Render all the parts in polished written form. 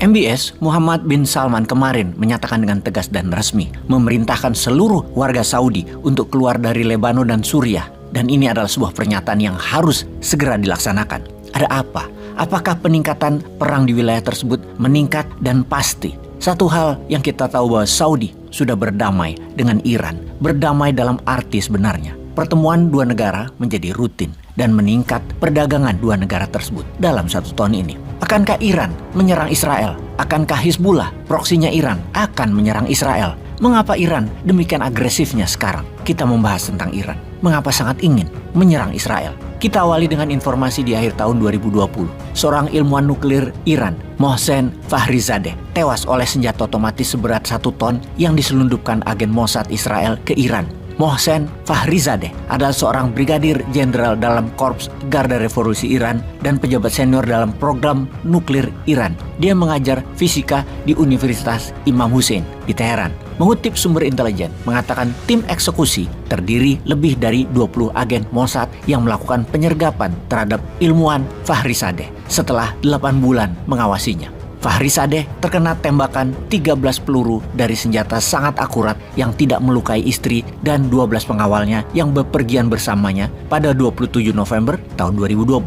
MBS Muhammad bin Salman kemarin menyatakan dengan tegas dan resmi memerintahkan seluruh warga Saudi untuk keluar dari Lebanon dan Suriah. Dan ini adalah sebuah pernyataan yang harus segera dilaksanakan. Ada apa? Apakah peningkatan perang di wilayah tersebut meningkat? Dan pasti satu hal yang kita tahu bahwa Saudi sudah berdamai dengan Iran. Berdamai dalam arti sebenarnya. Pertemuan dua negara menjadi rutin dan meningkat perdagangan dua negara tersebut dalam 1 tahun ini. Akankah Iran menyerang Israel? Akankah Hizbullah, proksinya Iran, akan menyerang Israel? Mengapa Iran demikian agresifnya sekarang? Kita membahas tentang Iran. Mengapa sangat ingin menyerang Israel? Kita awali dengan informasi di akhir tahun 2020. Seorang ilmuwan nuklir Iran, Mohsen Fakhrizadeh, tewas oleh senjata otomatis seberat 1 ton yang diselundupkan agen Mossad Israel ke Iran. Mohsen Fakhrizadeh adalah seorang brigadir jenderal dalam Korps Garda Revolusi Iran dan pejabat senior dalam program nuklir Iran. Dia mengajar fisika di Universitas Imam Hussein di Teheran. Mengutip sumber intelijen, mengatakan tim eksekusi terdiri lebih dari 20 agen Mossad yang melakukan penyergapan terhadap ilmuwan Fakhrizadeh setelah 8 bulan mengawasinya. Fakhrizadeh terkena tembakan 13 peluru dari senjata sangat akurat yang tidak melukai istri dan 12 pengawalnya yang bepergian bersamanya pada 27 November tahun 2020.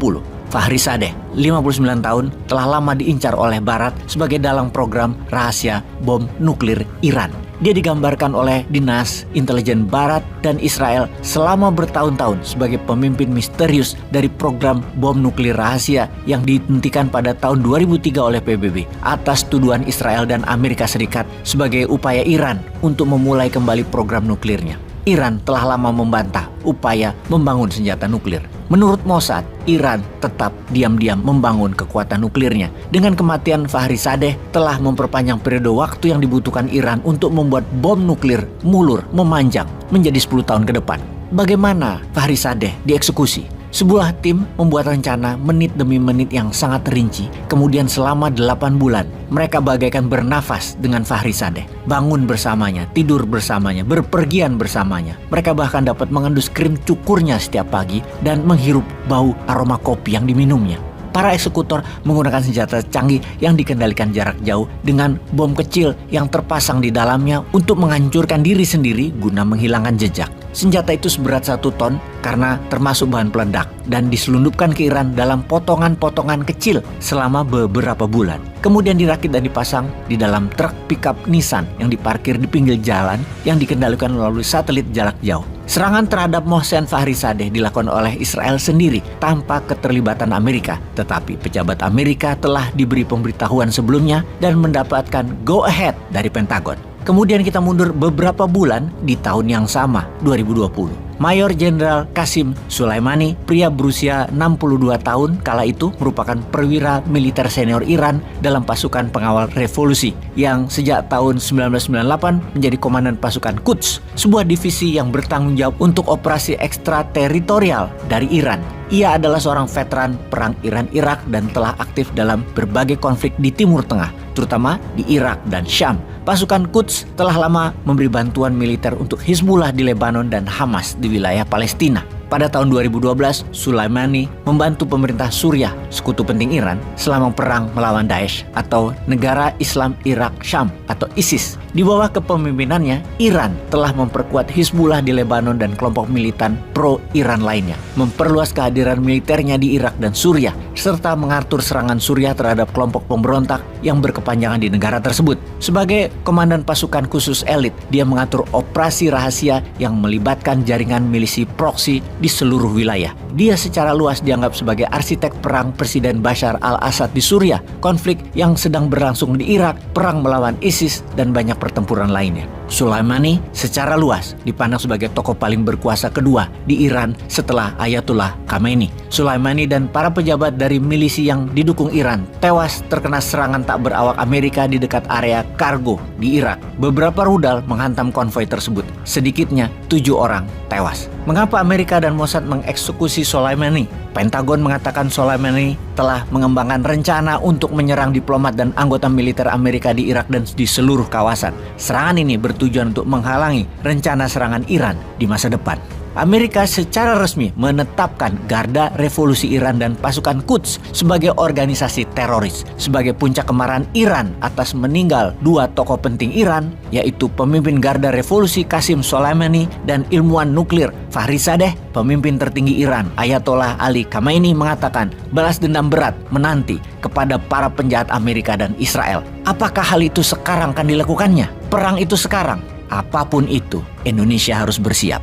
Fakhrizadeh, 59 tahun, telah lama diincar oleh Barat sebagai dalang program rahasia bom nuklir Iran. Dia digambarkan oleh Dinas Intelijen Barat dan Israel selama bertahun-tahun sebagai pemimpin misterius dari program bom nuklir rahasia yang dihentikan pada tahun 2003 oleh PBB atas tuduhan Israel dan Amerika Serikat sebagai upaya Iran untuk memulai kembali program nuklirnya. Iran telah lama membantah upaya membangun senjata nuklir. Menurut Mossad, Iran tetap diam-diam membangun kekuatan nuklirnya. Dengan kematian Fakhrizadeh telah memperpanjang periode waktu yang dibutuhkan Iran untuk membuat bom nuklir mulur memanjang menjadi 10 tahun ke depan. Bagaimana Fakhrizadeh dieksekusi? Sebuah tim membuat rencana menit demi menit yang sangat rinci. Kemudian selama 8 bulan, mereka bagaikan bernafas dengan Fakhrizadeh. Bangun bersamanya, tidur bersamanya, berpergian bersamanya. Mereka bahkan dapat mengendus krim cukurnya setiap pagi dan menghirup bau aroma kopi yang diminumnya. Para eksekutor menggunakan senjata canggih yang dikendalikan jarak jauh dengan bom kecil yang terpasang di dalamnya untuk menghancurkan diri sendiri guna menghilangkan jejak. Senjata itu seberat 1 ton karena termasuk bahan peledak dan diselundupkan ke Iran dalam potongan-potongan kecil selama beberapa bulan. Kemudian dirakit dan dipasang di dalam truk pickup Nissan yang diparkir di pinggir jalan yang dikendalikan melalui satelit jarak jauh. Serangan terhadap Mohsen Fakhrizadeh dilakukan oleh Israel sendiri tanpa keterlibatan Amerika. Tetapi pejabat Amerika telah diberi pemberitahuan sebelumnya dan mendapatkan go ahead dari Pentagon. Kemudian kita mundur beberapa bulan di tahun yang sama, 2020. Mayor Jenderal Qasim Soleimani, pria berusia 62 tahun kala itu, merupakan perwira militer senior Iran dalam pasukan pengawal revolusi yang sejak tahun 1998 menjadi komandan pasukan Quds, sebuah divisi yang bertanggung jawab untuk operasi ekstrateritorial dari Iran. Ia adalah seorang veteran perang Iran-Irak dan telah aktif dalam berbagai konflik di Timur Tengah, terutama di Irak dan Syam. Pasukan Quds telah lama memberi bantuan militer untuk Hizbullah di Lebanon dan Hamas di wilayah Palestina. Pada tahun 2012, Soleimani membantu pemerintah Suriah, sekutu penting Iran, selama perang melawan Daesh atau Negara Islam Irak Syam atau ISIS. Di bawah kepemimpinannya, Iran telah memperkuat Hizbullah di Lebanon dan kelompok militan pro-Iran lainnya, memperluas kehadiran militernya di Irak dan Suriah, serta mengatur serangan Suriah terhadap kelompok pemberontak yang berkepanjangan di negara tersebut. Sebagai komandan pasukan khusus elit, dia mengatur operasi rahasia yang melibatkan jaringan milisi proksi di seluruh wilayah. Dia secara luas dianggap sebagai arsitek perang Presiden Bashar al-Assad di Suriah, konflik yang sedang berlangsung di Irak, perang melawan ISIS, dan banyak pertempuran lainnya. Soleimani secara luas dipandang sebagai tokoh paling berkuasa kedua di Iran setelah Ayatollah Khamenei. Soleimani dan para pejabat dari milisi yang didukung Iran tewas terkena serangan tak berawak Amerika di dekat area kargo di Irak. Beberapa rudal menghantam konvoi tersebut. Sedikitnya 7 orang tewas. Mengapa Amerika dan Mossad mengeksekusi Soleimani? Pentagon mengatakan Soleimani telah mengembangkan rencana untuk menyerang diplomat dan anggota militer Amerika di Irak dan di seluruh kawasan. Serangan ini bertujuan untuk menghalangi rencana serangan Iran di masa depan. Amerika secara resmi menetapkan Garda Revolusi Iran dan pasukan Quds sebagai organisasi teroris sebagai puncak kemarahan Iran atas meninggal dua tokoh penting Iran, yaitu pemimpin Garda Revolusi Qasim Soleimani dan ilmuwan nuklir Fakhrizadeh. Pemimpin tertinggi Iran Ayatollah Ali Khamenei mengatakan balas dendam berat menanti kepada para penjahat Amerika dan Israel. Apakah hal itu sekarang akan dilakukannya? Perang itu sekarang. Apapun itu, Indonesia harus bersiap.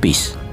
Peace.